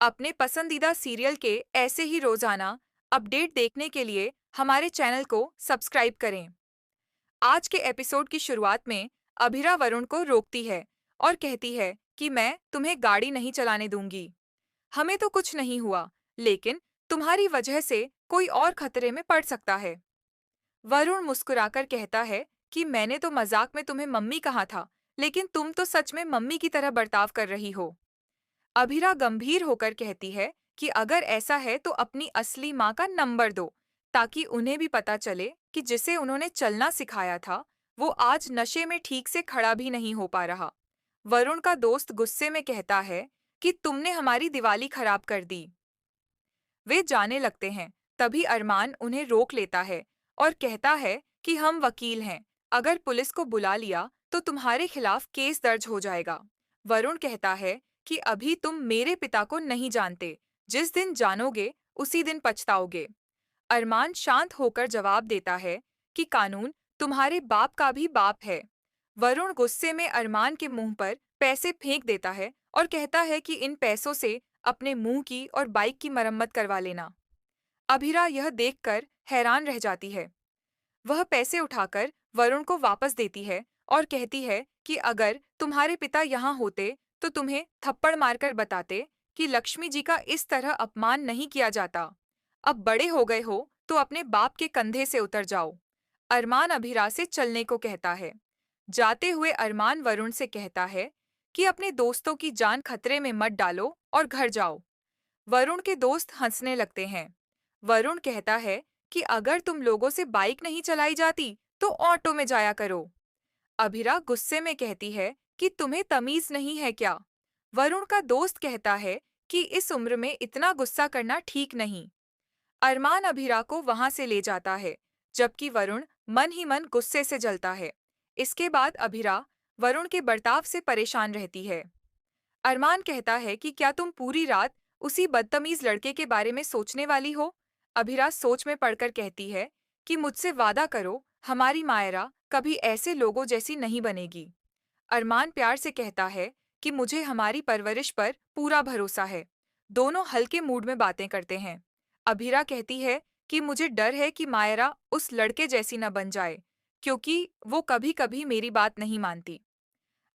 अपने पसंदीदा सीरियल के ऐसे ही रोजाना अपडेट देखने के लिए हमारे चैनल को सब्सक्राइब करें। आज के एपिसोड की शुरुआत में अभिरा वरुण को रोकती है और कहती है कि मैं तुम्हें गाड़ी नहीं चलाने दूंगी। हमें तो कुछ नहीं हुआ, लेकिन तुम्हारी वजह से कोई और खतरे में पड़ सकता है। वरुण मुस्कुराकर कहता है कि मैंने तो मजाक में तुम्हें मम्मी कहा था, लेकिन तुम तो सच में मम्मी की तरह बर्ताव कर रही हो। अभिरा गंभीर होकर कहती है कि अगर ऐसा है तो अपनी असली माँ का नंबर दो, ताकि उन्हें भी पता चले कि जिसे उन्होंने चलना सिखाया था वो आज नशे में ठीक से खड़ा भी नहीं हो पा रहा। वरुण का दोस्त गुस्से में कहता है कि तुमने हमारी दिवाली खराब कर दी। वे जाने लगते हैं, तभी अरमान उन्हें रोक लेता है और कहता है कि हम वकील हैं, अगर पुलिस को बुला लिया तो तुम्हारे खिलाफ केस दर्ज हो जाएगा। वरुण कहता है कि अभी तुम मेरे पिता को नहीं जानते, जिस दिन जानोगे उसी दिन पछताओगे। अरमान शांत होकर जवाब देता है कि कानून तुम्हारे बाप का भी बाप है। वरुण गुस्से में अरमान के मुंह पर पैसे फेंक देता है और कहता है कि इन पैसों से अपने मुंह की और बाइक की मरम्मत करवा लेना। अभिरा यह देखकर हैरान रह जाती है। वह पैसे उठाकर वरुण को वापस देती है और कहती है कि अगर तुम्हारे पिता यहाँ होते तो तुम्हें थप्पड़ मारकर बताते कि लक्ष्मी जी का इस तरह अपमान नहीं किया जाता। अब बड़े हो गए हो तो अपने बाप के कंधे से उतर जाओ। अरमान अभिरा से चलने को कहता है। जाते हुए अरमान वरुण से कहता है कि अपने दोस्तों की जान खतरे में मत डालो और घर जाओ। वरुण के दोस्त हंसने लगते हैं। वरुण कहता है कि अगर तुम लोगों से बाइक नहीं चलाई जाती तो ऑटो में जाया करो। अभिरा गुस्से में कहती है कि तुम्हें तमीज नहीं है क्या। वरुण का दोस्त कहता है कि इस उम्र में इतना गुस्सा करना ठीक नहीं। अरमान अभिरा को वहां से ले जाता है, जबकि वरुण मन ही मन गुस्से से जलता है। इसके बाद अभिरा वरुण के बर्ताव से परेशान रहती है। अरमान कहता है कि क्या तुम पूरी रात उसी बदतमीज लड़के के बारे में सोचने वाली हो। अभिरा सोच में पड़कर कहती है कि मुझसे वादा करो, हमारी मायरा कभी ऐसे लोगों जैसी नहीं बनेगी। अरमान प्यार से कहता है कि मुझे हमारी परवरिश पर पूरा भरोसा है। दोनों हल्के मूड में बातें करते हैं। अभिरा कहती है कि मुझे डर है कि मायरा उस लड़के जैसी न बन जाए, क्योंकि वो कभी कभी मेरी बात नहीं मानती।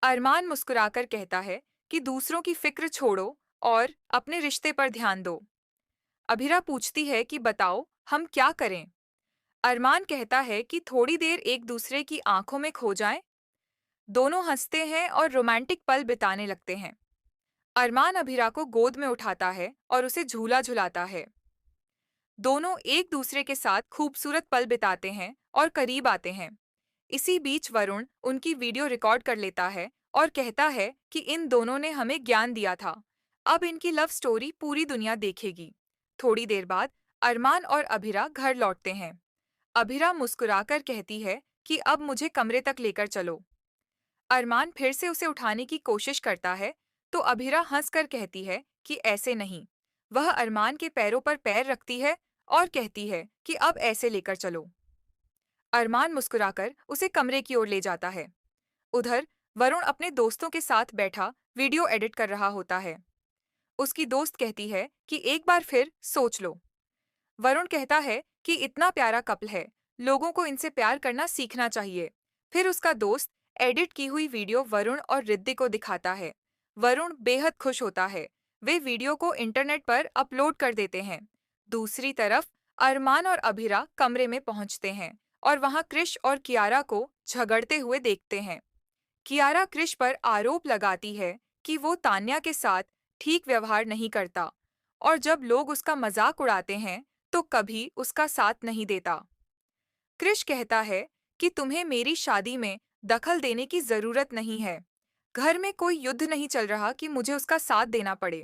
अरमान मुस्कुराकर कहता है कि दूसरों की फिक्र छोड़ो और अपने रिश्ते पर ध्यान दो। अभिरा पूछती है कि बताओ हम क्या करें। अरमान कहता है कि थोड़ी देर एक दूसरे की आंखों में खो जाएं। दोनों हंसते हैं और रोमांटिक पल बिताने लगते हैं। अरमान अभिरा को गोद में उठाता है और उसे झूला झुलाता है। दोनों एक दूसरे के साथ खूबसूरत पल बिताते हैं और करीब आते हैं। इसी बीच वरुण उनकी वीडियो रिकॉर्ड कर लेता है और कहता है कि इन दोनों ने हमें ज्ञान दिया था। अब इनकी लव स्टोरी पूरी दुनिया देखेगी। थोड़ी देर बाद अरमान और अभिरा घर लौटते हैं। अभिरा मुस्कुराकर कहती है कि अब मुझे कमरे तक लेकर चलो। अरमान फिर से उसे उठाने की कोशिश करता है, तो अभिरा हंसकर कहती है कि ऐसे नहीं। वह अरमान के पैरों पर पैर रखती है और कहती है कि अब ऐसे लेकर चलो। अरमान मुस्कुराकर उसे कमरे की ओर ले जाता है। उधर वरुण अपने दोस्तों के साथ बैठा वीडियो एडिट कर रहा होता है। उसकी दोस्त कहती है कि एक बार फिर सोच लो। वरुण कहता है कि इतना प्यारा कपल है, लोगों को इनसे प्यार करना सीखना चाहिए। फिर उसका दोस्त एडिट की हुई वीडियो वरुण और रिद्धि को दिखाता है। वरुण बेहद खुश होता है। वे वीडियो को इंटरनेट पर अपलोड कर देते हैं। दूसरी तरफ अरमान और अभिरा कमरे में पहुंचते हैं और वहां क्रिश और कियारा को झगड़ते हुए देखते हैं। कियारा क्रिश पर आरोप लगाती है कि वो तान्या के साथ ठीक व्यवहार नहीं करता और जब लोग उसका मजाक उड़ाते हैं तो कभी उसका साथ नहीं देता। क्रिश कहता है कि तुम्हें मेरी शादी में दखल देने की जरूरत नहीं है। घर में कोई युद्ध नहीं चल रहा कि मुझे उसका साथ देना पड़े।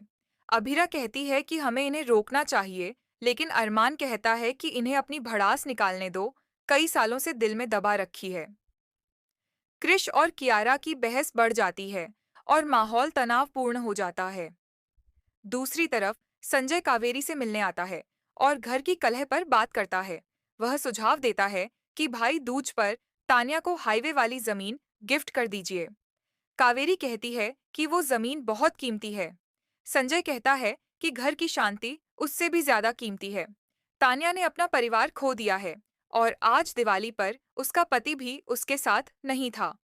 अभिरा कहती है कि हमें इन्हें रोकना चाहिए, लेकिन अरमान कहता है कि इन्हें अपनी भड़ास निकालने दो, कई सालों से दिल में दबा रखी है। क्रिश और कियारा की बहस बढ़ जाती है और माहौल तनावपूर्ण हो जाता है। दूसरी तरफ संजय कावेरी से मिलने आता है और घर की कलह पर बात करता है। वह सुझाव देता है कि भाई दूज पर तान्या को हाईवे वाली जमीन गिफ्ट कर दीजिए। कावेरी कहती है कि वो जमीन बहुत कीमती है। संजय कहता है कि घर की शांति उससे भी ज्यादा कीमती है। तान्या ने अपना परिवार खो दिया है और आज दिवाली पर उसका पति भी उसके साथ नहीं था।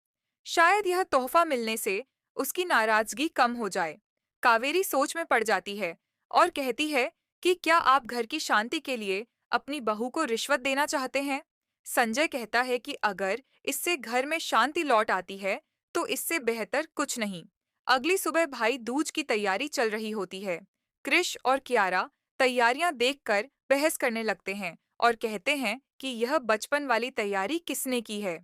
शायद यह तोहफा मिलने से उसकी नाराजगी कम हो जाए। कावेरी सोच में पड़ जाती है और कहती है कि क्या आप घर की शांति के लिए अपनी बहू को रिश्वत देना चाहते हैं? संजय कहता है कि अगर इससे घर में शांति लौट आती है तो इससे बेहतर कुछ नहीं। अगली सुबह भाई दूज की तैयारी चल रही होती है। क्रिश और कियारा तैयारियां देखकर बहस करने लगते हैं और कहते हैं कि यह बचपन वाली तैयारी किसने की है।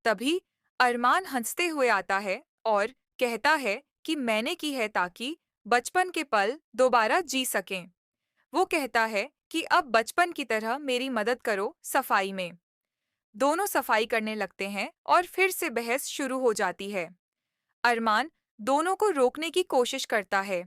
तभी अरमान हंसते हुए आता है और कहता है कि मैंने की है ताकि बचपन के पल दोबारा जी सकें। वो कहता है कि अब बचपन की तरह मेरी मदद करो सफाई में। दोनों सफाई करने लगते हैं और फिर से बहस शुरू हो जाती है। अरमान दोनों को रोकने की कोशिश करता है